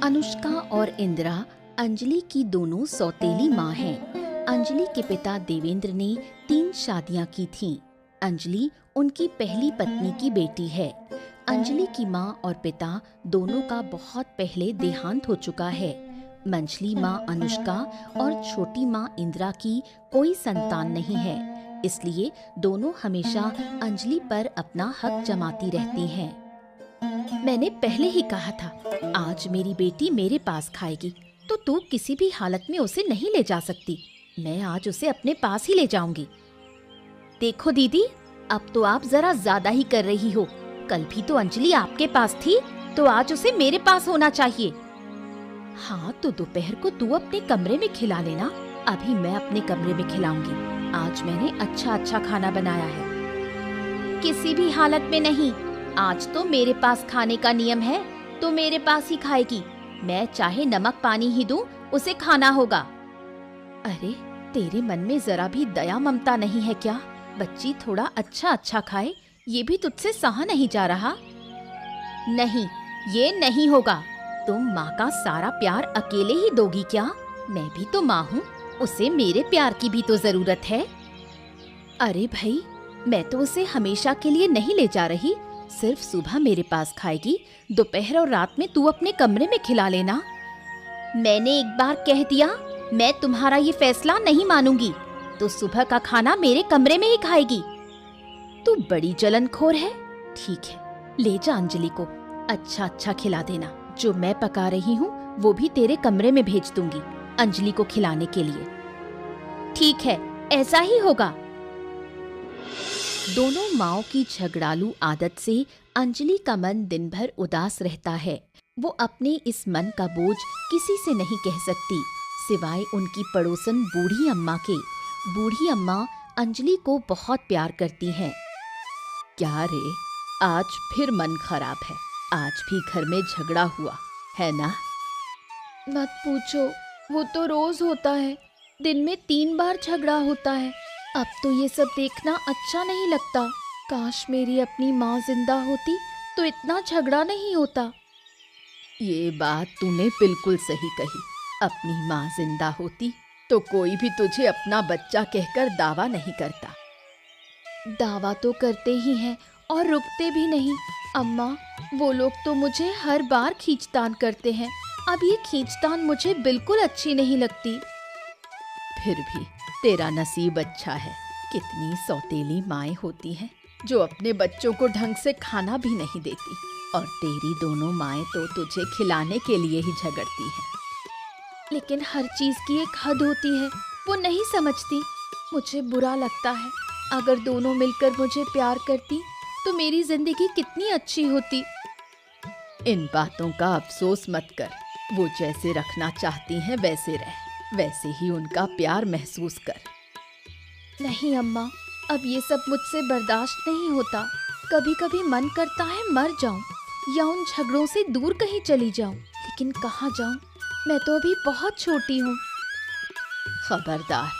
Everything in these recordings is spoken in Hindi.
अनुष्का और इंदिरा अंजलि की दोनों सौतेली माँ हैं। अंजलि के पिता देवेंद्र ने 3 शादियां की थीं। अंजलि उनकी पहली पत्नी की बेटी है। अंजलि की माँ और पिता दोनों का बहुत पहले देहांत हो चुका है। मंझली माँ अनुष्का और छोटी माँ इंदिरा की कोई संतान नहीं है, इसलिए दोनों हमेशा अंजलि पर अपना हक जमाती रहती हैं। मैंने पहले ही कहा था, आज मेरी बेटी मेरे पास खाएगी, तो तू किसी भी हालत में उसे नहीं ले जा सकती। मैं आज उसे अपने पास ही ले जाऊंगी। देखो दीदी, अब तो आप जरा ज्यादा ही कर रही हो। कल भी तो अंजलि आपके पास थी, तो आज उसे मेरे पास होना चाहिए। हाँ, तो दोपहर को तू अपने कमरे में खिला लेना, अभी मैं अपने कमरे में खिलाऊंगी। आज मैंने अच्छा खाना बनाया है। किसी भी हालत में नहीं, आज तो मेरे पास खाने का नियम है, तो मेरे पास ही खाएगी। मैं चाहे नमक पानी ही दूं, उसे खाना होगा। अरे, तेरे मन में जरा भी दया ममता नहीं है क्या? बच्ची थोड़ा अच्छा खाए, ये भी तुझसे सहा नहीं जा रहा। नहीं, ये नहीं होगा। तुम माँ का सारा प्यार अकेले ही दोगी क्या? मैं भी तो माँ हूँ, उसे मेरे प्यार की भी तो जरूरत है। अरे भाई, मैं तो उसे हमेशा के लिए नहीं ले जा रही, सिर्फ सुबह मेरे पास खाएगी, दोपहर और रात में तू अपने कमरे में खिला लेना। मैंने एक बार कह दिया, मैं तुम्हारा ये फैसला नहीं मानूंगी, तो सुबह का खाना मेरे कमरे में ही खाएगी। तू बड़ी जलनखोर है। ठीक है, ले जा अंजलि को अच्छा खिला देना। जो मैं पका रही हूँ वो भी तेरे कमरे में भेज दूंगी अंजलि को खिलाने के लिए। ठीक है, ऐसा ही होगा। दोनों माँओं की झगड़ालू आदत से अंजलि का मन दिन भर उदास रहता है। वो अपने इस मन का बोझ किसी से नहीं कह सकती, सिवाय उनकी पड़ोसन बूढ़ी अम्मा के। बूढ़ी अम्मा अंजलि को बहुत प्यार करती हैं। क्या रे, आज फिर मन खराब है? आज भी घर में झगड़ा हुआ है ना? मत पूछो, वो तो रोज होता है। दिन में 3 बार झगड़ा होता है। अब तो ये सब देखना अच्छा नहीं लगता। काश मेरी अपनी माँ जिंदा होती तो इतना झगड़ा नहीं होता। ये बात तूने बिल्कुल सही कही। अपनी माँ जिंदा होती तो कोई भी तुझे अपना बच्चा कहकर दावा नहीं करता। दावा तो करते ही हैं और रुकते भी नहीं। अम्मा, वो लोग तो मुझे हर बार खींचतान करते हैं। अब ये खींचतान मुझे बिल्कुल अच्छी नहीं लगती। फिर भी तेरा नसीब अच्छा है। कितनी सौतेली माएँ होती हैं जो अपने बच्चों को ढंग से खाना भी नहीं देती, और तेरी दोनों माएँ तो तुझे खिलाने के लिए ही झगड़ती हैं। लेकिन हर चीज की एक हद होती है, वो नहीं समझती। मुझे बुरा लगता है। अगर दोनों मिलकर मुझे प्यार करती तो मेरी जिंदगी कितनी अच्छी होती। इन बातों का अफसोस मत कर। वो जैसे रखना चाहती हैं वैसे रह, वैसे ही उनका प्यार महसूस कर। नहीं अम्मा, अब ये सब मुझसे बर्दाश्त नहीं होता। कभी कभी मन करता है मर जाऊं या उन झगड़ों से दूर कहीं चली जाऊं, लेकिन कहाँ जाऊं? मैं तो अभी बहुत छोटी हूँ। खबरदार,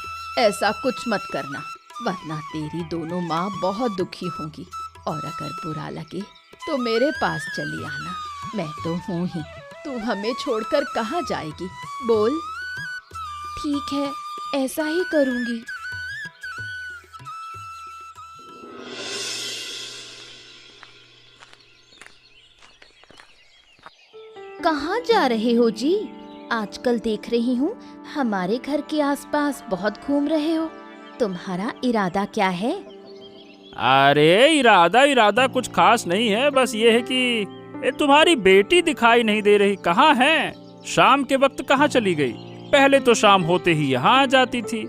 ऐसा कुछ मत करना, वरना तेरी दोनों माँ बहुत दुखी होंगी। और अगर बुरा लगे तो मेरे पास चली आना, मैं तो हूँ ही। तू हमें छोड़कर कहाँ जाएगी? बोल। ठीक है, ऐसा ही करूँगी। कहाँ जा रहे हो जी? आजकल देख रही हूँ हमारे घर के आसपास बहुत घूम रहे हो। तुम्हारा इरादा क्या है? अरे इरादा कुछ खास नहीं है, बस ये है कि तुम्हारी बेटी दिखाई नहीं दे रही। कहाँ है? शाम के वक्त कहाँ चली गई? पहले तो शाम होते ही यहाँ आ जाती थी।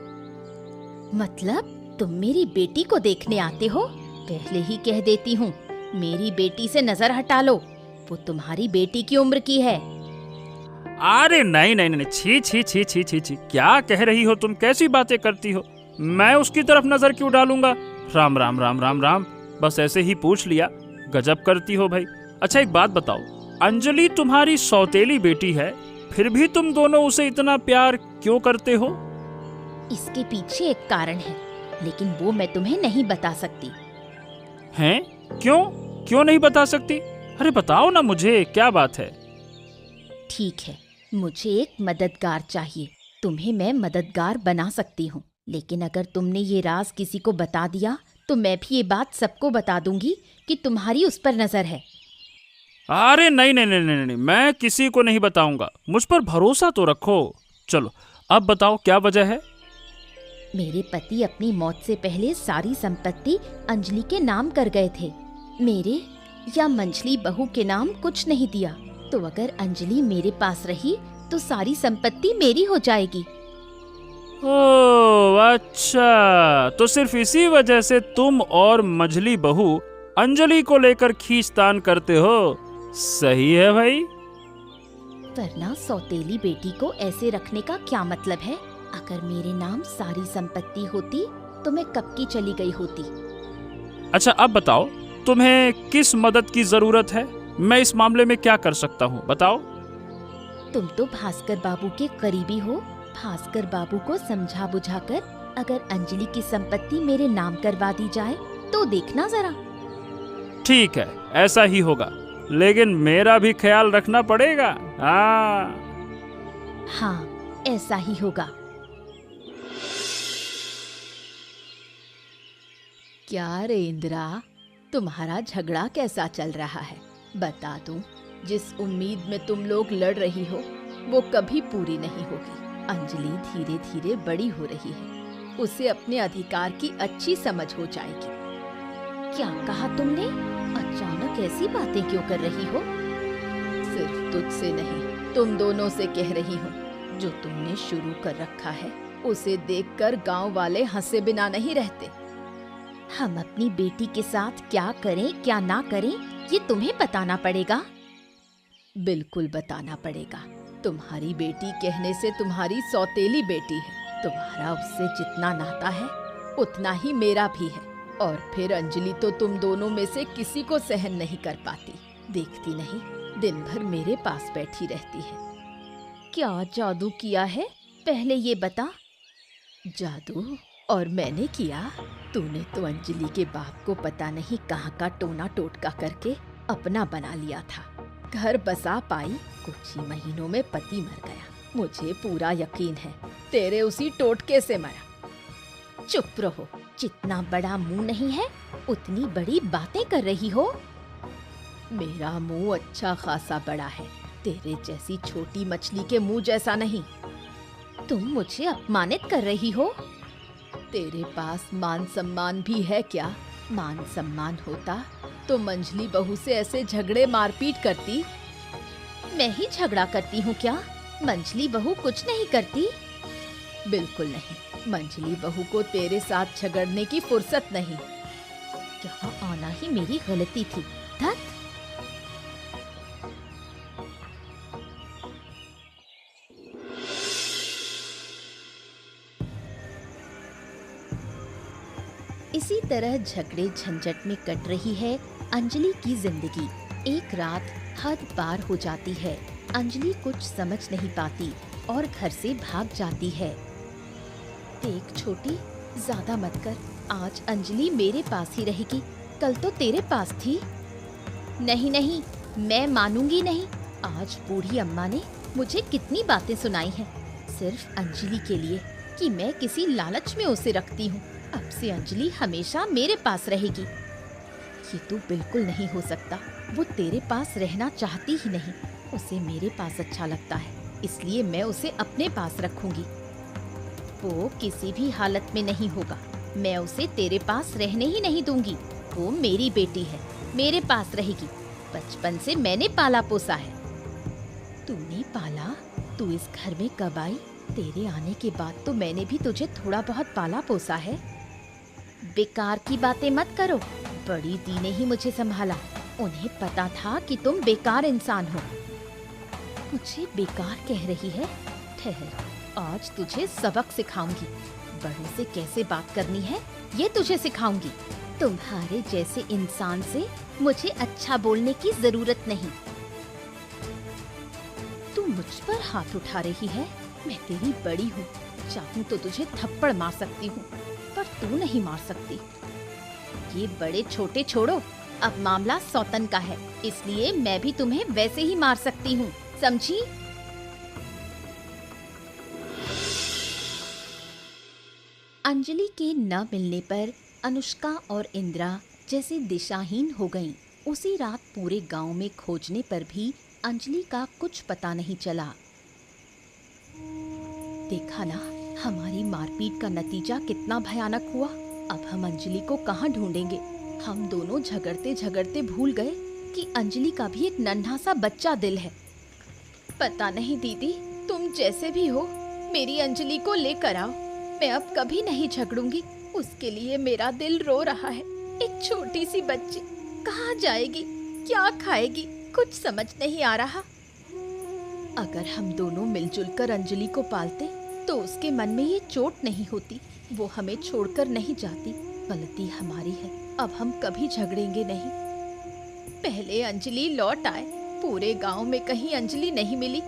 मतलब तुम मेरी बेटी को देखने आते हो? पहले ही कह देती हूँ, मेरी बेटी से नजर हटा लो। वो तुम्हारी बेटी की उम्र की है। अरे नहीं, छी, क्या कह रही हो तुम? कैसी बातें करती हो? मैं उसकी तरफ नजर क्यों डालूंगा? राम, बस ऐसे ही पूछ लिया। गजब करती हो भाई। अच्छा एक बात बताओ, अंजलि तुम्हारी सौतेली बेटी है, फिर भी तुम दोनों उसे इतना प्यार क्यों करते हो? इसके पीछे एक कारण है, लेकिन वो मैं तुम्हें नहीं बता सकती। हैं? क्यों नहीं बता सकती? अरे बताओ ना मुझे, क्या बात है? ठीक है, मुझे एक मददगार चाहिए। तुम्हें मैं मददगार बना सकती हूँ, लेकिन अगर तुमने ये राज किसी को बता दिया तो मैं भी ये बात सबको बता दूंगी कि तुम्हारी उस पर नजर है। अरे नहीं नहीं नहीं नहीं नहीं, मैं किसी को नहीं बताऊंगा, मुझ पर भरोसा तो रखो। चलो अब बताओ क्या वजह है। मेरे पति अपनी मौत से पहले सारी संपत्ति अंजलि के नाम कर गए थे। मेरे या मंझली बहू के नाम कुछ नहीं दिया, तो अगर अंजलि मेरे पास रही तो सारी संपत्ति मेरी हो जाएगी। ओह अच्छा, तो सिर्फ इसी वजह से तुम और मंझली बहू अंजलि को लेकर खींचतान करते हो। सही है भाई। वरना सौतेली बेटी को ऐसे रखने का क्या मतलब है? अगर मेरे नाम सारी संपत्ति होती तो मैं कब की चली गई होती। अच्छा अब बताओ, तुम्हें किस मदद की जरूरत है? मैं इस मामले में क्या कर सकता हूँ, बताओ। तुम तो भास्कर बाबू के करीबी हो। भास्कर बाबू को समझा बुझाकर अगर अंजलि की संपत्ति मेरे नाम करवा दी जाए तो देखना जरा। ठीक है, ऐसा ही होगा, लेकिन मेरा भी ख्याल रखना पड़ेगा। हाँ, ऐसा ही होगा। क्या रे इंदिरा, तुम्हारा झगड़ा कैसा चल रहा है? बता दूं, जिस उम्मीद में तुम लोग लड़ रही हो वो कभी पूरी नहीं होगी। अंजलि धीरे धीरे बड़ी हो रही है, उसे अपने अधिकार की अच्छी समझ हो जाएगी। क्या कहा तुमने? अचानक ऐसी बातें क्यों कर रही हो? सिर्फ तुझसे नहीं, तुम दोनों से कह रही हूँ। जो तुमने शुरू कर रखा है उसे देखकर गांव वाले हंसे बिना नहीं रहते। हम अपनी बेटी के साथ क्या करें क्या ना करें ये तुम्हें बताना पड़ेगा। बिल्कुल बताना पड़ेगा। तुम्हारी बेटी कहने से तुम्हारी सौतेली बेटी है। तुम्हारा उससे जितना नाता है उतना ही मेरा भी है। और फिर अंजलि तो तुम दोनों में से किसी को सहन नहीं कर पाती। देखती नहीं, दिन भर मेरे पास बैठी रहती है। क्या जादू किया है पहले ये बता। जादू? और मैंने किया? तूने तो अंजलि के बाप को पता नहीं कहाँ का टोना टोटका करके अपना बना लिया था। घर बसा पाई, कुछ ही महीनों में पति मर गया। मुझे पूरा यकीन है तेरे उसी टोटके से मरा। चुप रहो, जितना बड़ा मुंह नहीं है उतनी बड़ी बातें कर रही हो। मेरा मुंह अच्छा खासा बड़ा है, तेरे जैसी छोटी मछली के मुंह जैसा नहीं। तुम मुझे अपमानित कर रही हो। तेरे पास मान सम्मान भी है क्या? मान सम्मान होता तो मंझली बहू से ऐसे झगड़े मारपीट करती। मैं ही झगड़ा करती हूँ क्या? मंझली बहू कुछ नहीं करती। बिल्कुल नहीं, मंझली बहू को तेरे साथ झगड़ने की फुर्सत नहीं। यहाँ आना ही मेरी गलती थी। धत। इसी तरह झगड़े झंझट में कट रही है अंजलि की जिंदगी। एक रात हद पार हो जाती है। अंजलि कुछ समझ नहीं पाती और घर से भाग जाती है। देख छोटी, ज्यादा मत कर। आज अंजलि मेरे पास ही रहेगी, कल तो तेरे पास थी। नहीं नहीं, मैं मानूंगी नहीं। आज बूढ़ी अम्मा ने मुझे कितनी बातें सुनाई हैं, सिर्फ अंजलि के लिए कि मैं किसी लालच में उसे रखती हूँ। अब से अंजलि हमेशा मेरे पास रहेगी। ये तो बिल्कुल नहीं हो सकता। वो तेरे पास रहना चाहती ही नहीं, उसे मेरे पास अच्छा लगता है, इसलिए मैं उसे अपने पास रखूंगी। वो किसी भी हालत में नहीं होगा। मैं उसे तेरे पास रहने ही नहीं दूंगी। वो मेरी बेटी है, मेरे पास रहेगी। बचपन से मैंने पाला पोसा है। तूने पाला? तू इस घर में कब आई? तेरे आने के बाद तो मैंने भी तुझे थोड़ा बहुत पाला पोसा है। बेकार की बातें मत करो। बड़ी दी ने ही मुझे संभाला। उन्हें पता था कि तुम बेकार इंसान हो। मुझे बेकार कह रही है? ठहर, आज तुझे सबक सिखाऊंगी। बड़ों से कैसे बात करनी है ये तुझे सिखाऊंगी। तुम्हारे जैसे इंसान से मुझे अच्छा बोलने की जरूरत नहीं। तू मुझ पर हाथ उठा रही है? मैं तेरी बड़ी हूँ, चाहूँ तो तुझे थप्पड़ मार सकती हूँ, पर तू नहीं मार सकती। ये बड़े छोटे छोड़ो, अब मामला सौतन का है, इसलिए मैं भी तुम्हें वैसे ही मार सकती हूँ, समझी? अंजलि के न मिलने पर अनुष्का और इंदिरा जैसे दिशाहीन हो गईं। उसी रात पूरे गांव में खोजने पर भी अंजलि का कुछ पता नहीं चला। देखा ना, हमारी मारपीट का नतीजा कितना भयानक हुआ। अब हम अंजलि को कहाँ ढूंढेंगे? हम दोनों झगड़ते झगड़ते भूल गए कि अंजलि का भी एक नन्हा सा बच्चा दिल है। पता नहीं दीदी, तुम जैसे भी हो मेरी अंजलि को लेकर आओ। मैं अब कभी नहीं झगड़ूंगी। उसके लिए मेरा दिल रो रहा है। एक छोटी सी बच्ची कहाँ जाएगी, क्या खाएगी, कुछ समझ नहीं आ रहा। अगर हम दोनों मिलजुल कर अंजलि को पालते तो उसके मन में ये चोट नहीं होती। वो हमें छोड़कर नहीं जाती। गलती हमारी है, अब हम कभी झगड़ेंगे नहीं। पहले अंजलि लौट आए। पूरे गांव में कहीं अंजलि नहीं मिली।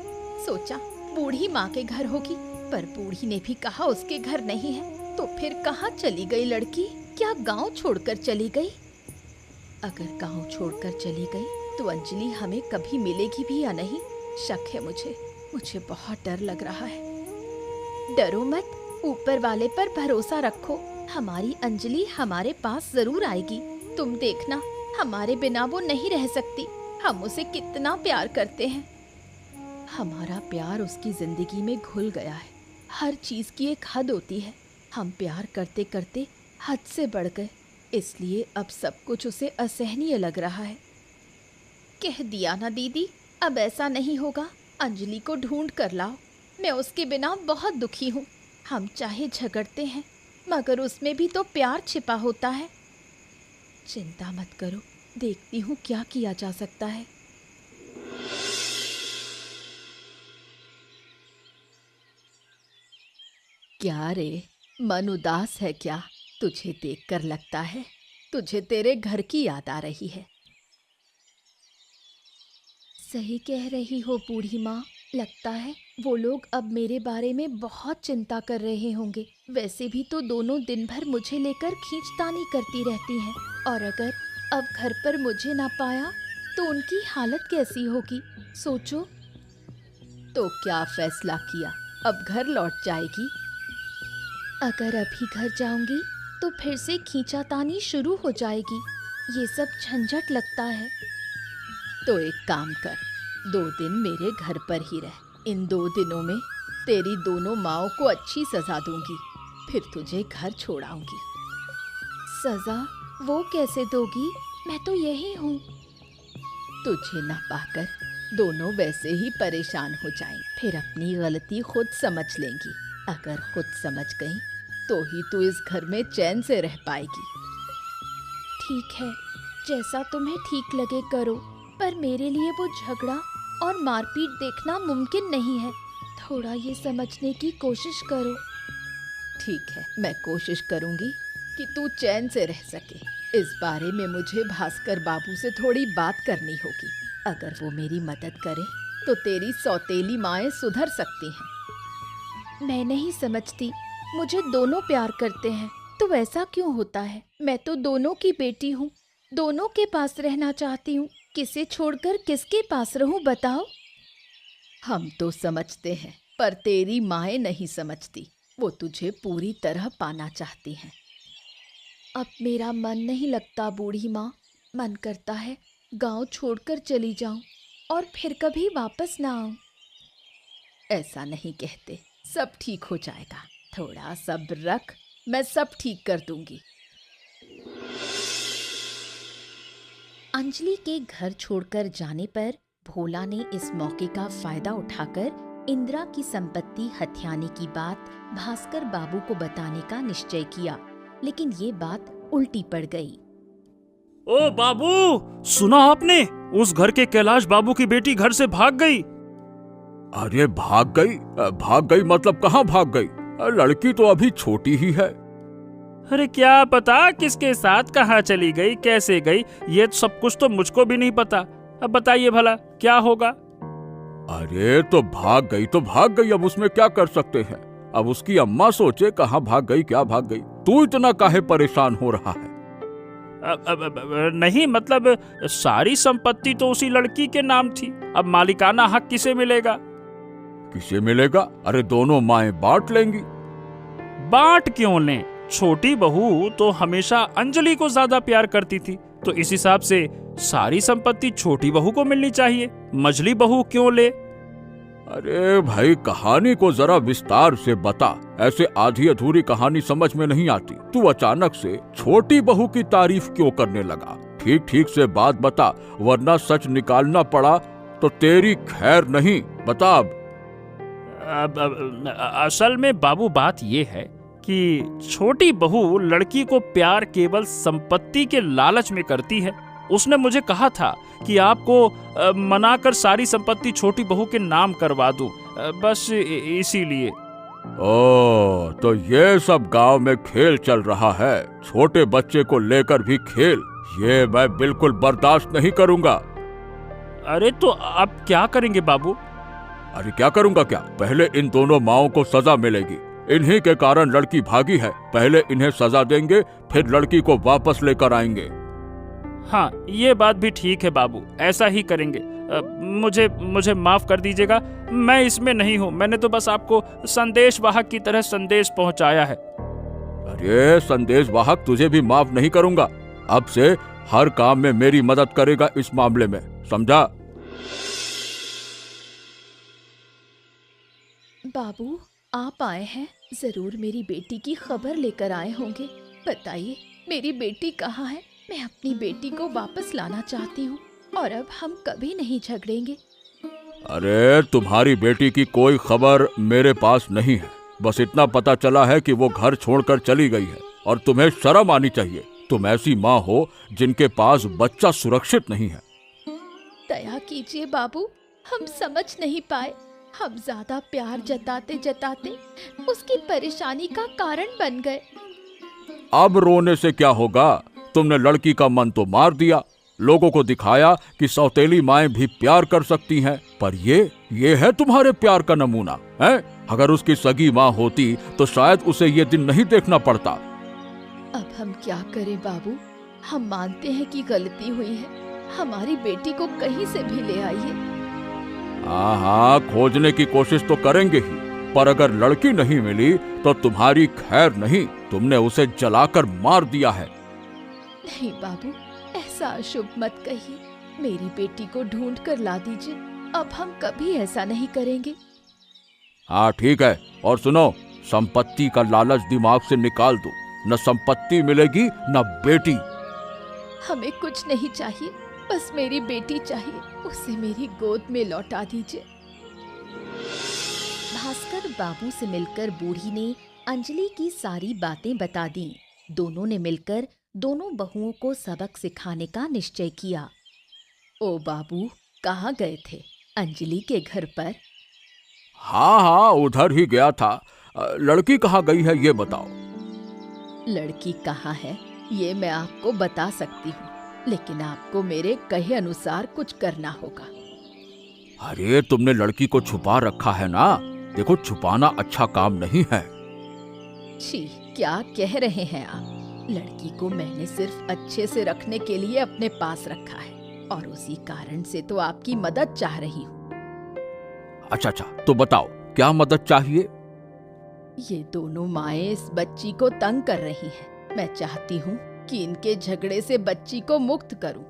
सोचा बूढ़ी माँ के घर होगी, पर बूढ़ी ने भी कहा उसके घर नहीं है। तो फिर कहाँ चली गई लड़की? क्या गांव छोड़कर चली गई? अगर गांव छोड़कर चली गई तो अंजलि हमें कभी मिलेगी भी या नहीं, शक है मुझे बहुत डर लग रहा है। डरो मत, ऊपर वाले पर भरोसा रखो। हमारी अंजलि हमारे पास जरूर आएगी। तुम देखना, हमारे बिना वो नहीं रह सकती। हम उसे कितना प्यार करते हैं। हमारा प्यार उसकी जिंदगी में घुल गया है। हर चीज की एक हद होती है। हम प्यार करते करते हद से बढ़ गए, इसलिए अब सब कुछ उसे असहनीय लग रहा है। कह दिया ना दीदी, अब ऐसा नहीं होगा। अंजलि को ढूंढ कर लाओ। मैं उसके बिना बहुत दुखी हूँ। हम चाहे झगड़ते हैं, मगर उसमें भी तो प्यार छिपा होता है। चिंता मत करो, देखती हूँ क्या किया जा सकता है। क्या रे, मन उदास है क्या? तुझे देखकर लगता है तुझे तेरे घर की याद आ रही है। सही कह रही हो बूढ़ी माँ। लगता है वो लोग अब मेरे बारे में बहुत चिंता कर रहे होंगे। वैसे भी तो दोनों दिन भर मुझे लेकर खींचतानी करती रहती हैं। और अगर अब घर पर मुझे ना पाया तो उनकी हालत कैसी होगी, सोचो। तो क्या फैसला किया? अब घर लौट जाएगी? अगर अभी घर जाऊंगी तो फिर से खींचातानी शुरू हो जाएगी। ये सब झंझट लगता है। तो एक काम कर, 2 दिन मेरे घर पर ही रह। इन 2 दिनों में तेरी दोनों माओं को अच्छी सजा दूंगी, फिर तुझे घर छोड़ाऊंगी। सजा? वो कैसे दोगी? मैं तो यही हूँ। तुझे न पाकर दोनों वैसे ही परेशान हो जाएं, फिर अपनी गलती खुद समझ लेंगी। अगर खुद समझ गई तो ही तू इस घर में चैन से रह पाएगी। ठीक है, जैसा तुम्हें ठीक लगे करो, पर मेरे लिए वो झगड़ा और मारपीट देखना मुमकिन नहीं है। थोड़ा ये समझने की कोशिश करो। ठीक है, मैं कोशिश करूंगी कि तू चैन से रह सके। इस बारे में मुझे भास्कर बाबू से थोड़ी बात करनी होगी। अगर वो मेरी मदद करे तो तेरी सौतेली माएं सुधर सकती हैं। मैं नहीं समझती, मुझे दोनों प्यार करते हैं तो ऐसा क्यों होता है? मैं तो दोनों की बेटी हूँ, दोनों के पास रहना चाहती हूँ। किसे छोड़कर किसके पास रहूं, बताओ? हम तो समझते हैं, पर तेरी माएं नहीं समझती। वो तुझे पूरी तरह पाना चाहती हैं। अब मेरा मन नहीं लगता बूढ़ी माँ। मन करता है गांव छोड़कर चली जाऊं और फिर कभी वापस ना आऊं। ऐसा नहीं कहते, सब ठीक हो जाएगा। थोड़ा सब्र रख, मैं सब ठीक कर दूंगी। अंजलि के घर छोड़कर जाने पर भोला ने इस मौके का फायदा उठाकर इंदिरा की संपत्ति हथियाने की बात भास्कर बाबू को बताने का निश्चय किया, लेकिन ये बात उल्टी पड़ गई। ओ बाबू, सुना आपने? उस घर के कैलाश बाबू की बेटी घर से भाग गई। अरे भाग गई? भाग गई मतलब कहाँ भाग गई? लड़की तो अभी छोटी ही है। अरे क्या पता किसके साथ, कहाँ चली गई, कैसे गई, ये सब कुछ तो मुझको भी नहीं पता। अब बताइए भला क्या होगा? अरे तो भाग गई तो भाग गई, अब उसमें क्या कर सकते हैं? अब उसकी अम्मा सोचे कहाँ भाग गई, क्या भाग गई। तू इतना काहे परेशान हो रहा है? नहीं मतलब सारी संपत्ति तो उसी लड़की के नाम थी। अब मालिकाना हक किसे मिलेगा? किसे मिलेगा? अरे दोनों माएं बांट लेंगी। बांट क्यों लें? छोटी बहू तो हमेशा अंजलि को ज्यादा प्यार करती थी, तो इस हिसाब से सारी संपत्ति छोटी बहू को मिलनी चाहिए। मझली बहू क्यों ले? अरे भाई, कहानी को जरा विस्तार से बता। ऐसे आधी अधूरी कहानी समझ में नहीं आती। तू अचानक से छोटी बहू की तारीफ क्यों करने लगा? ठीक ठीक से बात बता, वरना सच निकालना पड़ा तो तेरी खैर नहीं। बता अब। असल में बाबू बात ये है कि छोटी बहू लड़की को प्यार केवल संपत्ति के लालच में करती है। उसने मुझे कहा था कि आपको मनाकर सारी संपत्ति छोटी बहू के नाम करवा दूं, बस इसीलिए। ओ, तो ये सब गांव में खेल चल रहा है? छोटे बच्चे को लेकर भी खेल? ये मैं बिल्कुल बर्दाश्त नहीं करूंगा। अरे तो आप क्या करेंगे बाबू? अरे क्या करूंगा क्या? पहले इन दोनों माओं को सजा मिलेगी। इन्हीं के कारण लड़की भागी है। पहले इन्हें सजा देंगे, फिर लड़की को वापस लेकर आएंगे। हाँ, ये बात भी ठीक है बाबू, ऐसा ही करेंगे। मुझे माफ कर दीजिएगा, मैं इसमें नहीं हूँ। मैंने तो बस आपको संदेश वाहक की तरह संदेश पहुँचाया है। अरे संदेश वाहक, तुझे भी माफ नहीं करूंगा। अब से हर काम में मेरी मदद करेगा इस मामले में, समझा? बाबू, आप आए हैं, जरूर मेरी बेटी की खबर लेकर आए होंगे। बताइए, मेरी बेटी कहाँ है? मैं अपनी बेटी को वापस लाना चाहती हूँ और अब हम कभी नहीं झगड़ेंगे। अरे तुम्हारी बेटी की कोई खबर मेरे पास नहीं है। बस इतना पता चला है कि वो घर छोड़कर चली गई है, और तुम्हें शर्म आनी चाहिए। तुम ऐसी माँ हो जिनके पास बच्चा सुरक्षित नहीं है। दया कीजिए बाबू, हम समझ नहीं पाए। हम ज्यादा प्यार जताते जताते उसकी परेशानी का कारण बन गए। अब रोने से क्या होगा? तुमने लड़की का मन तो मार दिया, लोगों को दिखाया कि सौतेली माएं भी प्यार कर सकती हैं। पर ये है तुम्हारे प्यार का नमूना है? अगर उसकी सगी माँ होती तो शायद उसे ये दिन नहीं देखना पड़ता। अब हम क्या करें बाबू? हम मानते हैं कि गलती हुई है। हमारी बेटी को कहीं से भी ले आइए। हाँ, खोजने की कोशिश तो करेंगे ही, पर अगर लड़की नहीं मिली तो तुम्हारी खैर नहीं। तुमने उसे जलाकर मार दिया है। नहीं बाबू, ऐसा अशुभ मत कहिए। मेरी बेटी को ढूंढ कर ला दीजिए। अब हम कभी ऐसा नहीं करेंगे। हाँ ठीक है, और सुनो, संपत्ति का लालच दिमाग से निकाल दो। न संपत्ति मिलेगी न बेटी। हमें कुछ नहीं चाहिए, बस मेरी बेटी चाहिए। उसे मेरी गोद में लौटा दीजिए। भास्कर बाबू से मिलकर बूढ़ी ने अंजलि की सारी बातें बता दी। दोनों ने मिलकर दोनों बहुओं को सबक सिखाने का निश्चय किया। ओ बाबू, कहाँ गए थे? अंजलि के घर पर? हाँ, उधर ही गया था। लड़की कहाँ गई है ये बताओ। लड़की कहाँ है ये मैं आपको बता सकती हूँ, लेकिन आपको मेरे कहे अनुसार कुछ करना होगा। अरे तुमने लड़की को छुपा रखा है ना? देखो, छुपाना अच्छा काम नहीं है। छी, क्या कह रहे हैं आप? लड़की को मैंने सिर्फ अच्छे से रखने के लिए अपने पास रखा है, और उसी कारण से तो आपकी मदद चाह रही हूँ। अच्छा, तो बताओ क्या मदद चाहिए? ये दोनों माएं इस बच्ची को तंग कर रही हैं। मैं चाहती हूँ कि इनके झगड़े से बच्ची को मुक्त करूँ।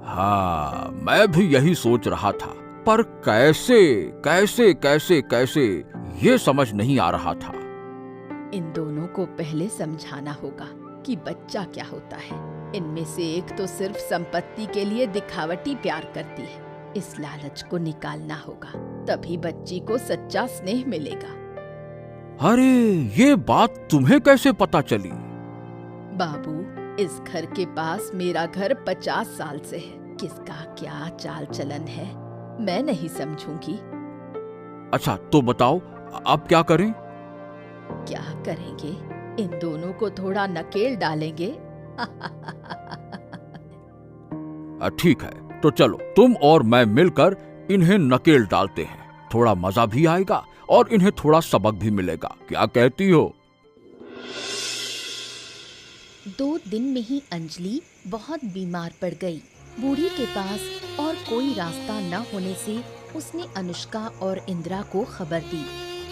हाँ, मैं भी यही सोच रहा था, पर कैसे ये समझ नहीं आ रहा था। इन दोनों को पहले समझाना होगा कि बच्चा क्या होता है। इनमें से एक तो सिर्फ संपत्ति के लिए दिखावटी प्यार करती है। इस लालच को निकालना होगा, तभी बच्ची को सच्चा स्नेह मिलेगा। अरे, ये बात तुम्हें कैसे पता चली? बाबू, इस घर के पास मेरा घर 50 साल से है। किसका क्या चाल चलन है मैं नहीं समझूंगी। अच्छा, तो बताओ अब क्या करें? क्या करेंगे? इन दोनों को थोड़ा नकेल डालेंगे। ठीक है, तो चलो तुम और मैं मिलकर इन्हें नकेल डालते हैं। थोड़ा मजा भी आएगा और इन्हें थोड़ा सबक भी मिलेगा। क्या कहती हो? 2 दिन में ही अंजलि बहुत बीमार पड़ गई। बूढ़ी के पास और कोई रास्ता न होने से उसने अनुष्का और इंदिरा को खबर दी।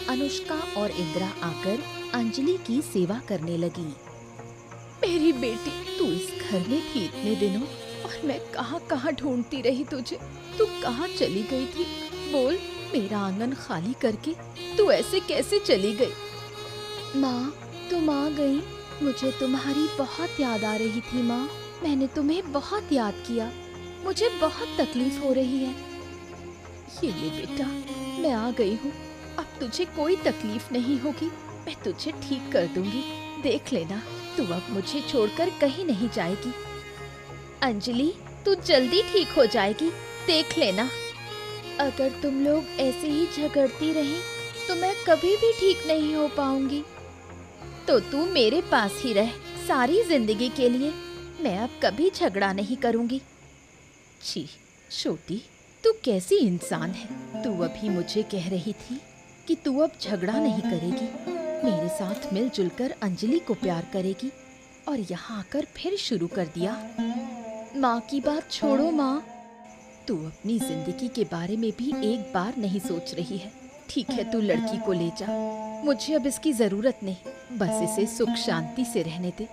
अनुष्का और इंदिरा आकर अंजलि की सेवा करने लगी। मेरी बेटी, तू इस घर में थी इतने दिनों और मैं कहाँ कहाँ ढूंढती रही तुझे। तू कहाँ चली गई थी? बोल, मेरा आंगन खाली करके तू ऐसे कैसे चली गई? माँ, तुम आ गई। मुझे तुम्हारी बहुत याद आ रही थी माँ। मैंने तुम्हें बहुत याद किया। मुझे बहुत तकलीफ हो रही है। ये ले बेटा, मैं आ गई हूँ। अब तुझे कोई तकलीफ नहीं होगी। मैं तुझे ठीक कर दूंगी। देख लेना, तू अब मुझे छोड़कर कहीं नहीं जाएगी। अंजलि, तू जल्दी ठीक हो जाएगी, देख लेना। अगर तुम लोग ऐसे ही झगड़ती रही तो मैं कभी भी ठीक नहीं हो पाऊंगी। तो तू मेरे पास ही रह सारी जिंदगी के लिए। मैं अब कभी झगड़ा नहीं करूंगी। छी, छोटी, तू कैसी इंसान है? तू अभी मुझे कह रही थी कि तू अब झगड़ा नहीं करेगी, मेरे साथ मिलजुल कर अंजलि को प्यार करेगी, और यहाँ आकर फिर शुरू कर दिया। माँ की बात छोड़ो माँ, तू अपनी जिंदगी के बारे में भी एक बार नहीं सोच रही है। ठीक है, तू लड़की को ले जा, मुझे अब इसकी जरूरत नहीं। बस इसे सुख शांति से रहने दे।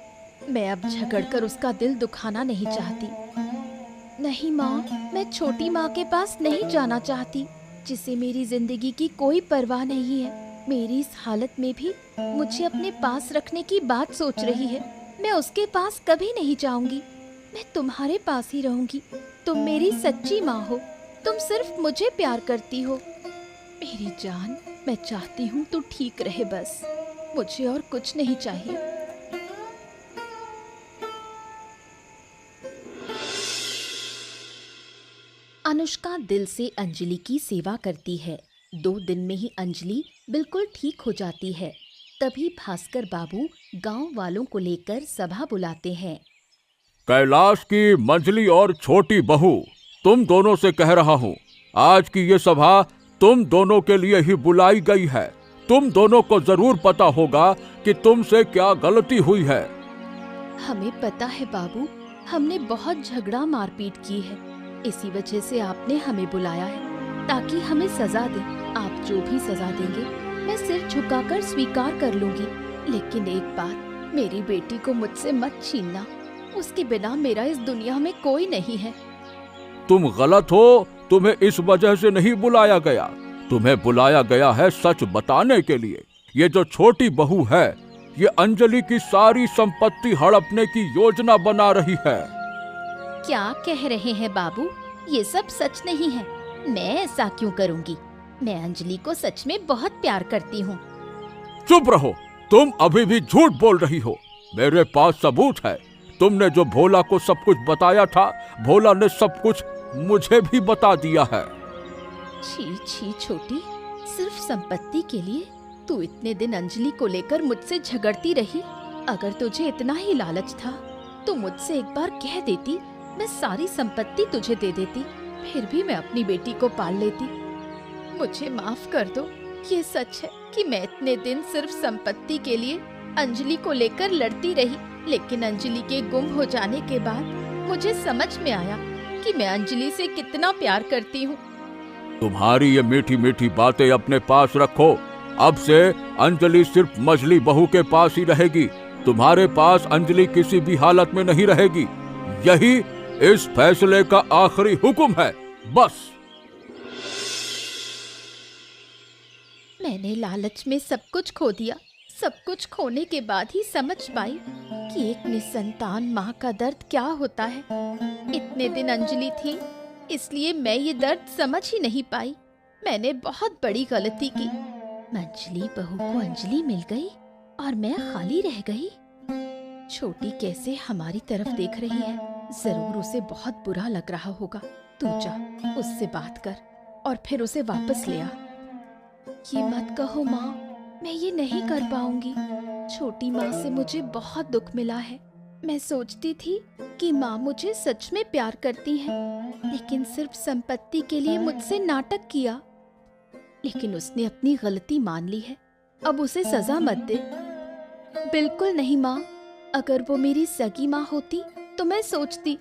मैं अब झगड़कर उसका दिल दुखाना नहीं चाहती। नहीं माँ, मैं छोटी माँ के पास नहीं जाना चाहती, जिसे मेरी जिंदगी की कोई परवाह नहीं है। मेरी इस हालत में भी मुझे अपने पास रखने की बात सोच रही है। मैं उसके पास कभी नहीं जाऊंगी। मैं तुम्हारे पास ही रहूंगी। तुम मेरी सच्ची माँ हो। तुम सिर्फ मुझे प्यार करती हो। मेरी जान, मैं चाहती हूँ तू ठीक रहे, बस मुझे और कुछ नहीं चाहिए। अनुष्का दिल से अंजलि की सेवा करती है। 2 दिन में ही अंजलि बिल्कुल ठीक हो जाती है। तभी भास्कर बाबू गांव वालों को लेकर सभा बुलाते हैं। कैलाश की मंजली और छोटी बहू, तुम दोनों से कह रहा हूँ, आज की ये सभा तुम दोनों के लिए ही बुलाई गई है। तुम दोनों को जरूर पता होगा कि तुमसे क्या गलती हुई है। हमें पता है बाबू, हमने बहुत झगड़ा मारपीट की है। इसी वजह से आपने हमें बुलाया है, ताकि हमें सजा दें। आप जो भी सजा देंगे मैं सिर झुकाकर स्वीकार कर लूंगी। लेकिन एक बात, मेरी बेटी को मुझसे मत छीनना। उसके बिना मेरा इस दुनिया में कोई नहीं है। तुम गलत हो। तुम्हें इस वजह से नहीं बुलाया गया। तुम्हें बुलाया गया है सच बताने के लिए। ये जो छोटी बहू है, ये अंजलि की सारी संपत्ति हड़पने की योजना बना रही है। क्या कह रहे हैं बाबू? ये सब सच नहीं है। मैं ऐसा क्यों करूंगी? मैं अंजलि को सच में बहुत प्यार करती हूँ। चुप रहो, तुम अभी भी झूठ बोल रही हो। मेरे पास सबूत है। तुमने जो भोला को सब कुछ बताया था, भोला ने सब कुछ मुझे भी बता दिया है। छी छी छोटी, सिर्फ संपत्ति के लिए तू इतने दिन अंजलि को लेकर मुझसे झगड़ती रही। अगर तुझे इतना ही लालच था तो मुझसे एक बार कह देती, मैं सारी संपत्ति तुझे दे देती। फिर भी मैं अपनी बेटी को पाल लेती। मुझे माफ कर दो। ये सच है कि मैं इतने दिन सिर्फ संपत्ति के लिए अंजलि को लेकर लड़ती रही, लेकिन अंजलि के गुम हो जाने के बाद मुझे समझ में आया कि मैं अंजलि से कितना प्यार करती हूँ। तुम्हारी ये मीठी मीठी बातें अपने पास रखो। अब से अंजलि सिर्फ मजली बहू के पास ही रहेगी। तुम्हारे पास अंजलि किसी भी हालत में नहीं रहेगी। यही इस फैसले का आखिरी हुक्म है, बस। मैंने लालच में सब कुछ खो दिया। सब कुछ खोने के बाद ही समझ पाई कि एक निसंतान माँ का दर्द क्या होता है। इतने दिन अंजलि थी, इसलिए मैं ये दर्द समझ ही नहीं पाई। मैंने बहुत बड़ी गलती की। मंजली बहू को अंजलि मिल गई और मैं खाली रह गई। छोटी कैसे हमारी तरफ देख रही है, जरूर उसे बहुत बुरा लग रहा होगा। तू जा, उससे बात कर और फिर उसे वापस ले आ। ये मत कहो माँ, मैं ये नहीं कर पाऊंगी। छोटी माँ से मुझे बहुत दुख मिला है। मैं सोचती थी कि माँ मुझे सच में प्यार करती है, लेकिन सिर्फ संपत्ति के लिए मुझसे नाटक किया। लेकिन उसने अपनी गलती मान ली है, अब उसे सजा मत दे। बिल्कुल नहीं माँ, अगर वो मेरी सगी माँ होती तो मैं सोचती,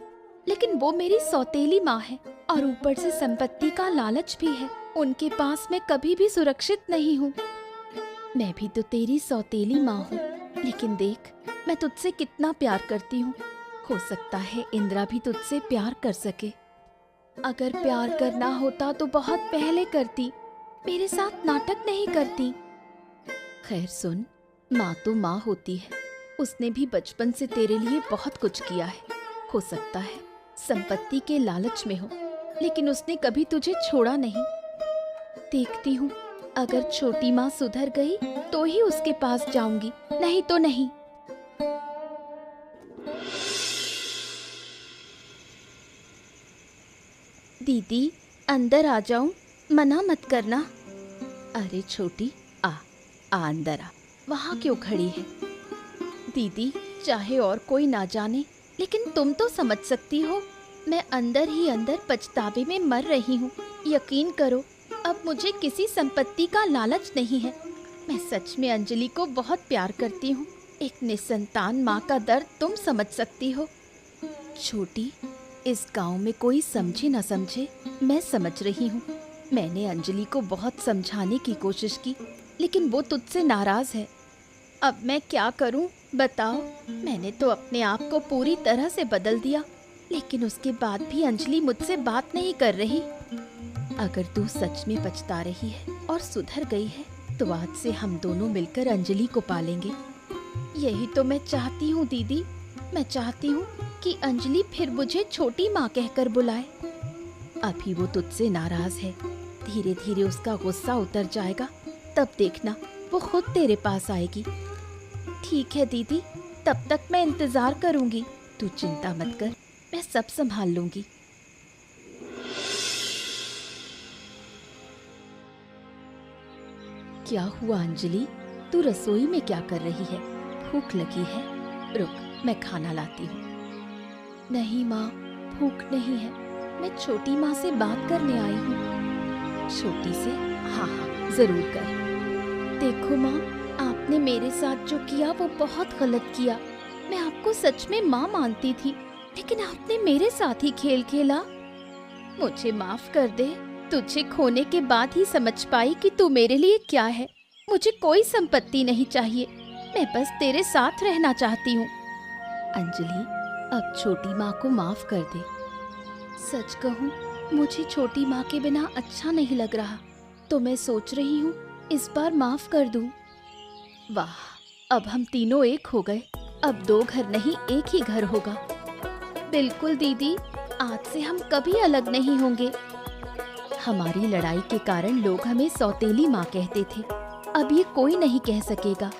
लेकिन वो मेरी सौतेली माँ है और ऊपर से संपत्ति का लालच भी है। उनके पास मैं कभी भी सुरक्षित नहीं हूँ। मैं भी तो तेरी सौतेली माँ हूँ, लेकिन देख मैं तुझसे कितना प्यार करती हूँ। हो सकता है इंदिरा भी तुझसे प्यार कर सके। अगर प्यार करना होता तो बहुत पहले करती, मेरे साथ नाटक नहीं करती। खैर सुन, माँ तो माँ होती है, उसने भी बचपन से तेरे लिए बहुत कुछ किया है। हो सकता है संपत्ति के लालच में हो, लेकिन उसने कभी तुझे छोड़ा नहीं। देखती हूँ, अगर छोटी माँ सुधर गई तो ही उसके पास जाऊंगी, नहीं तो नहीं। दीदी अंदर आ जाऊं, मना मत करना। अरे छोटी, आ अंदर आ, वहाँ क्यों खड़ी है? दीदी चाहे और कोई ना जाने, लेकिन तुम तो समझ सकती हो, मैं अंदर ही अंदर पछतावे में मर रही हूँ। यकीन करो, अब मुझे किसी संपत्ति का लालच नहीं है। मैं सच में अंजलि को बहुत प्यार करती हूँ। एक निसंतान माँ का दर्द तुम समझ सकती हो। छोटी, इस गांव में कोई समझे न समझे, मैं समझ रही हूँ। मैंने अंजलि को बहुत समझाने की कोशिश की, लेकिन वो तुझसे नाराज है। अब मैं क्या करूँ बताओ? मैंने तो अपने आप को पूरी तरह से बदल दिया, लेकिन उसके बाद भी अंजलि मुझसे बात नहीं कर रही। अगर तू सच में पछता रही है और सुधर गई है, तो आज से हम दोनों मिलकर अंजलि को पालेंगे। यही तो मैं चाहती हूँ दीदी। मैं चाहती हूँ कि अंजलि फिर मुझे छोटी माँ कहकर बुलाए। अभी वो तुझसे नाराज है, धीरे धीरे उसका गुस्सा उतर जाएगा, तब देखना वो खुद तेरे पास आएगी। ठीक है दीदी, तब तक मैं इंतजार करूंगी। तू चिंता मत कर, मैं सब संभाल लूंगी। क्या हुआ अंजलि, तू रसोई में क्या कर रही है? भूख लगी है? रुक, मैं खाना लाती हूँ। नहीं माँ, भूख नहीं है, मैं छोटी माँ से बात करने आई हूँ। छोटी से? हाँ हाँ जरूर कर। देखो माँ, आपने मेरे साथ जो किया वो बहुत गलत किया। मैं आपको सच में माँ मानती थी, लेकिन आपने मेरे साथ ही खेल खेला। मुझे माफ कर दे। तुझे खोने के बाद ही समझ पाई कि तू मेरे लिए क्या है। मुझे कोई संपत्ति नहीं चाहिए, मैं बस तेरे साथ रहना चाहती हूँ। अंजलि, अब छोटी माँ को माफ कर दे। सच कहूँ, मुझे छोटी माँ के बिना अच्छा नहीं लग रहा, तो मैं सोच रही हूँ इस बार माफ कर दूँ। वाह, अब हम तीनों एक हो गए। अब दो घर नहीं, एक ही घर होगा। बिल्कुल दीदी, आज से हम कभी अलग नहीं होंगे। हमारी लड़ाई के कारण लोग हमें सौतेली माँ कहते थे, अब ये कोई नहीं कह सकेगा।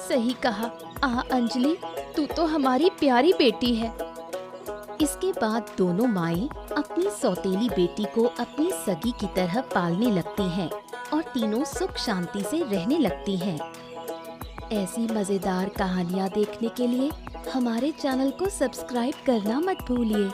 सही कहा। अंजलि, तू तो हमारी प्यारी बेटी है। इसके बाद दोनों माएं अपनी सौतेली बेटी को अपनी सगी की तरह पालने लगती हैं और तीनों सुख शांति से रहने लगती हैं। ऐसी मजेदार कहानियाँ देखने के लिए हमारे चैनल को सब्सक्राइब करना मत भूलिए।